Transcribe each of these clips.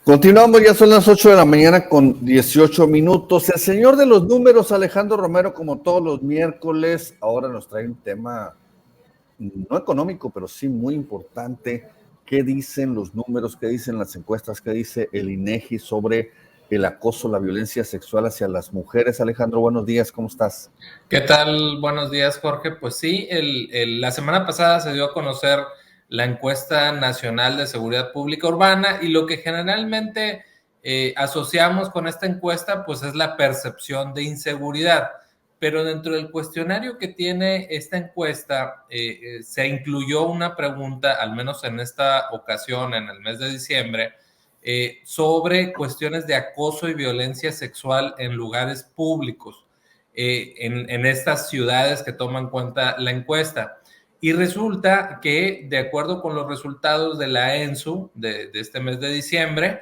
Continuamos, ya son las 8 de la mañana con 18 minutos. El señor de los números, Alejandro Romero, como todos los miércoles, ahora nos trae un tema no económico, pero sí muy importante. ¿Qué dicen los números? ¿Qué dicen las encuestas? ¿Qué dice el INEGI sobre el acoso, la violencia sexual hacia las mujeres? Alejandro, buenos días, ¿cómo estás? ¿Qué tal? Buenos días, Jorge. Pues sí, la semana pasada se dio a conocer la encuesta nacional de seguridad pública urbana y lo que generalmente asociamos con esta encuesta pues es la percepción de inseguridad. Pero dentro del cuestionario que tiene esta encuesta se incluyó una pregunta, al menos en esta ocasión, en el mes de diciembre, sobre cuestiones de acoso y violencia sexual en lugares públicos. En estas ciudades que toman cuenta la encuesta. Y resulta que, de acuerdo con los resultados de la ENSU de este mes de diciembre,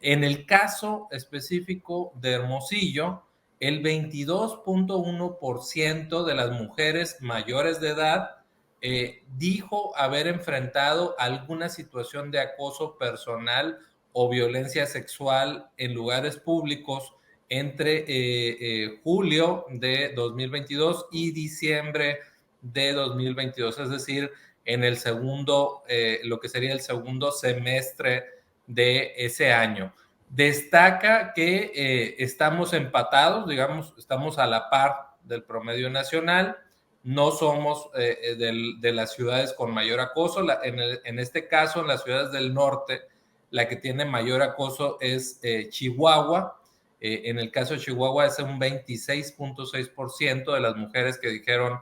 en el caso específico de Hermosillo, el 22.1% de las mujeres mayores de edad dijo haber enfrentado alguna situación de acoso personal o violencia sexual en lugares públicos entre julio de 2022 y diciembre de 2022, es decir, en el segundo, lo que sería el segundo semestre de ese año. Destaca que estamos empatados, digamos, estamos a la par del promedio nacional, no somos de las ciudades con mayor acoso, en este caso, en las ciudades del norte, la que tiene mayor acoso es Chihuahua. En el caso de Chihuahua es un 26.6% de las mujeres que dijeron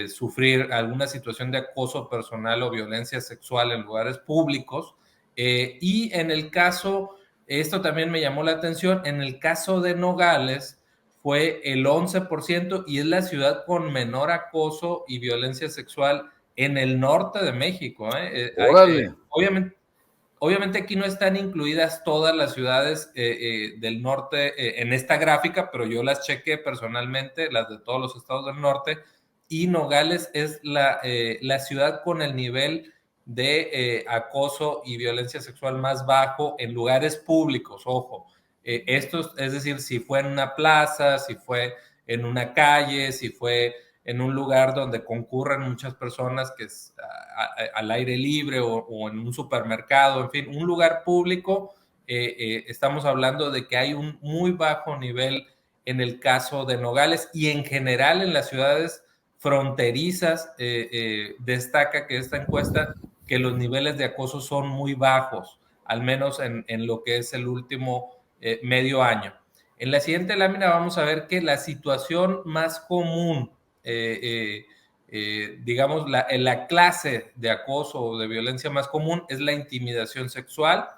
sufrir alguna situación de acoso personal o violencia sexual en lugares públicos. Y en el caso, esto también me llamó la atención, en el caso de Nogales fue el 11% y es la ciudad con menor acoso y violencia sexual en el norte de México. Órale. Obviamente aquí no están incluidas todas las ciudades del norte en esta gráfica, pero yo las chequé personalmente, las de todos los estados del norte, y Nogales es la ciudad con el nivel de acoso y violencia sexual más bajo en lugares públicos, ojo. Esto es decir, si fue en una plaza, si fue en una calle, si fue en un lugar donde concurren muchas personas que es al aire libre o en un supermercado, en fin, un lugar público, estamos hablando de que hay un muy bajo nivel en el caso de Nogales y en general en las ciudades fronterizas destaca que esta encuesta que los niveles de acoso son muy bajos, al menos en lo que es el último medio año. En la siguiente lámina vamos a ver que la situación más común digamos, la clase de acoso o de violencia más común es la intimidación sexual.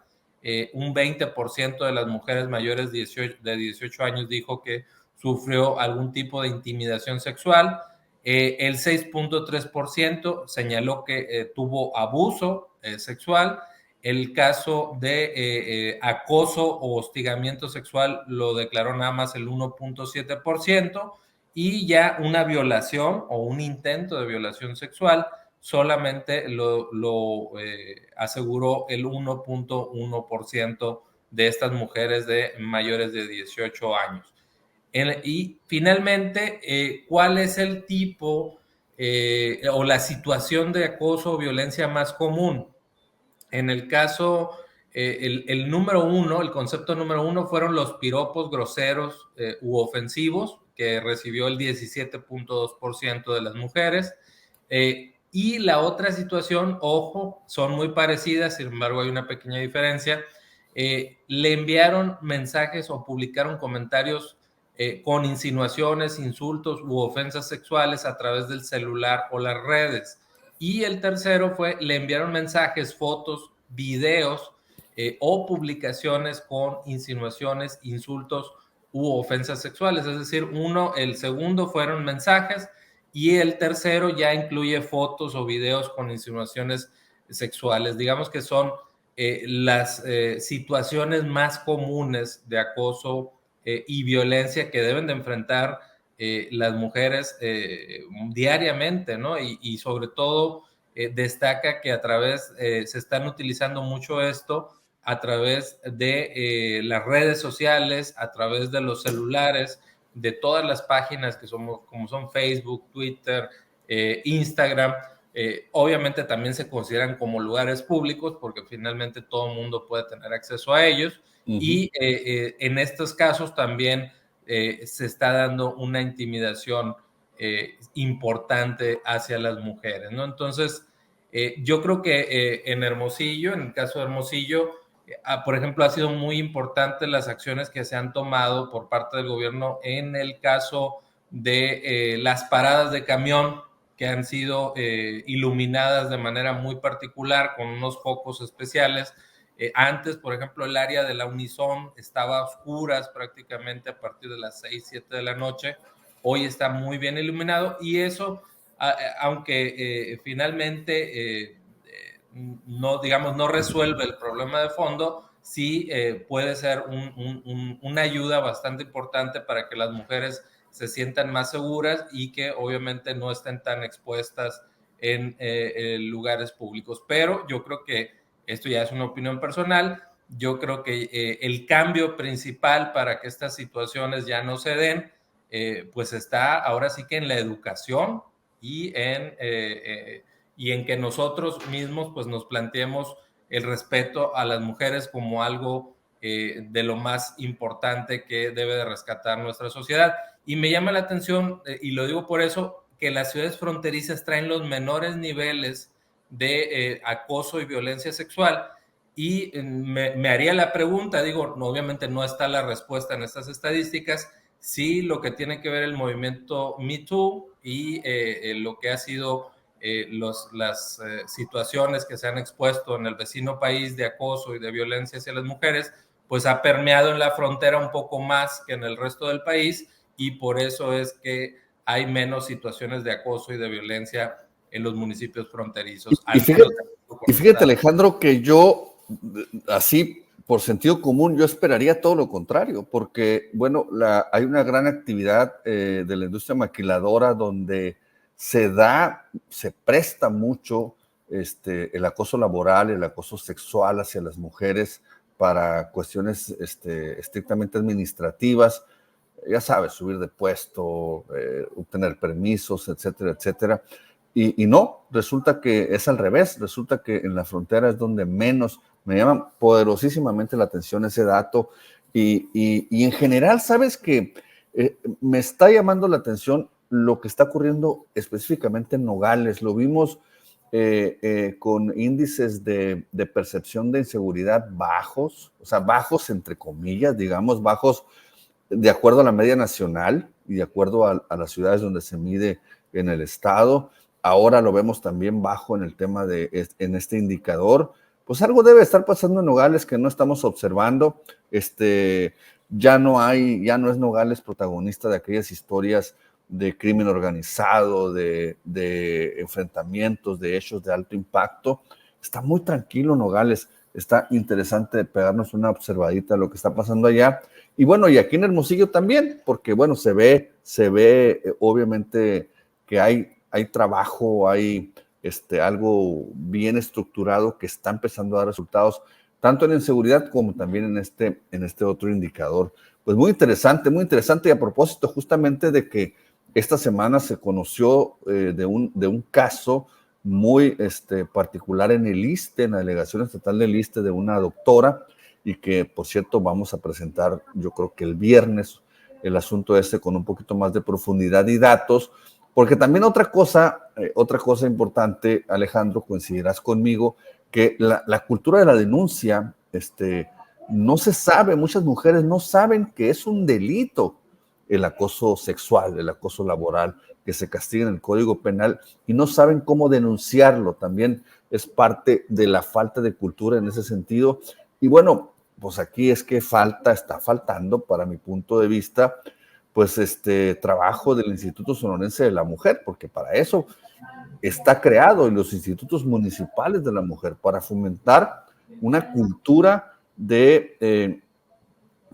Un 20% de las mujeres mayores de 18 años dijo que sufrió algún tipo de intimidación sexual. El 6.3% señaló que tuvo abuso sexual. El caso de acoso o hostigamiento sexual lo declaró nada más el 1.7% y ya una violación o un intento de violación sexual solamente lo aseguró el 1.1% de estas mujeres de mayores de 18 años. Y finalmente, ¿cuál es el tipo o la situación de acoso o violencia más común? En el caso, el número uno, el concepto número uno fueron los piropos groseros u ofensivos, que recibió el 17.2% de las mujeres. Y la otra situación, ojo, son muy parecidas, sin embargo hay una pequeña diferencia. Le enviaron mensajes o publicaron comentarios con insinuaciones, insultos u ofensas sexuales a través del celular o las redes. Y el tercero fue, le enviaron mensajes, fotos, videos o publicaciones con insinuaciones, insultos u ofensas sexuales. Es decir, el segundo fueron mensajes y el tercero ya incluye fotos o videos con insinuaciones sexuales. Digamos que son las situaciones más comunes de acoso y violencia que deben de enfrentar las mujeres diariamente, ¿no? Y sobre todo destaca que a través, se están utilizando mucho esto a través de las redes sociales, a través de los celulares, de todas las páginas que somos, como son Facebook, Twitter, Instagram. Obviamente también se consideran como lugares públicos porque finalmente todo el mundo puede tener acceso a ellos. Y en estos casos también se está dando una intimidación importante hacia las mujeres, ¿no? Entonces, yo creo que en Hermosillo, en el caso de Hermosillo, por ejemplo, ha sido muy importante las acciones que se han tomado por parte del gobierno en el caso de las paradas de camión que han sido iluminadas de manera muy particular con unos focos especiales. Antes, por ejemplo, el área de la Unison estaba a oscuras prácticamente a partir de las 6, 7 de la noche. Hoy está muy bien iluminado y eso, aunque finalmente no, digamos, no resuelve el problema de fondo, sí puede ser una ayuda bastante importante para que las mujeres se sientan más seguras y que obviamente no estén tan expuestas en lugares públicos. Pero yo creo que esto ya es una opinión personal. Yo creo que el cambio principal para que estas situaciones ya no se den, pues está ahora sí que en la educación y en que nosotros mismos pues nos planteemos el respeto a las mujeres como algo de lo más importante que debe de rescatar nuestra sociedad. Y me llama la atención, y lo digo por eso, que las ciudades fronterizas traen los menores niveles de acoso y violencia sexual. Y me haría la pregunta, digo, no, obviamente no está la respuesta en estas estadísticas, sí lo que tiene que ver el movimiento Me Too y lo que ha sido las situaciones que se han expuesto en el vecino país de acoso y de violencia hacia las mujeres, pues ha permeado en la frontera un poco más que en el resto del país y por eso es que hay menos situaciones de acoso y de violencia en los municipios fronterizos. Y fíjate, Alejandro, que yo, así por sentido común, yo esperaría todo lo contrario, porque, bueno, hay una gran actividad de la industria maquiladora donde se presta mucho el acoso laboral, el acoso sexual hacia las mujeres para cuestiones estrictamente administrativas, ya sabes, subir de puesto, obtener permisos, etcétera, etcétera. Y no, resulta que es al revés, resulta que en la frontera es donde menos, me llama poderosísimamente la atención ese dato y en general, sabes que me está llamando la atención lo que está ocurriendo específicamente en Nogales, lo vimos con índices de percepción de inseguridad bajos, o sea, bajos entre comillas, digamos, bajos de acuerdo a la media nacional y de acuerdo a las ciudades donde se mide en el estado. Ahora lo vemos también bajo en el tema en este indicador. Pues algo debe estar pasando en Nogales que no estamos observando. Ya no es Nogales protagonista de aquellas historias de crimen organizado, de enfrentamientos, de hechos de alto impacto. Está muy tranquilo Nogales. Está interesante pegarnos una observadita a lo que está pasando allá. Y bueno, y aquí en Hermosillo también, porque bueno, se ve obviamente que hay trabajo, hay algo bien estructurado que está empezando a dar resultados, tanto en inseguridad como también en este otro indicador. Pues muy interesante, y a propósito justamente de que esta semana se conoció de un caso muy particular en el ISSSTE, en la Delegación Estatal del ISSSTE, de una doctora, y que, por cierto, vamos a presentar, yo creo que el viernes, el asunto con un poquito más de profundidad y datos, porque también otra cosa importante, Alejandro, coincidirás conmigo, que la cultura de la denuncia, no se sabe, muchas mujeres no saben que es un delito el acoso sexual, el acoso laboral, que se castiga en el Código Penal y no saben cómo denunciarlo. También es parte de la falta de cultura en ese sentido. Y bueno, pues aquí es que está faltando, para mi punto de vista, pues trabajo del Instituto Sonorense de la Mujer, porque para eso está creado en los institutos municipales de la mujer, para fomentar una cultura de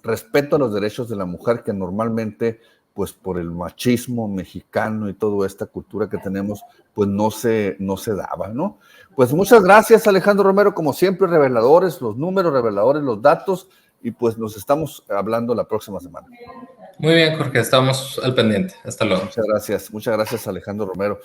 respeto a los derechos de la mujer que normalmente pues por el machismo mexicano y toda esta cultura que tenemos, pues no se daba, ¿no? Pues muchas gracias, Alejandro Romero, como siempre, reveladores, los números, reveladores, los datos, y pues nos estamos hablando la próxima semana. Muy bien, Jorge, estamos al pendiente. Hasta luego. Muchas gracias, Alejandro Romero.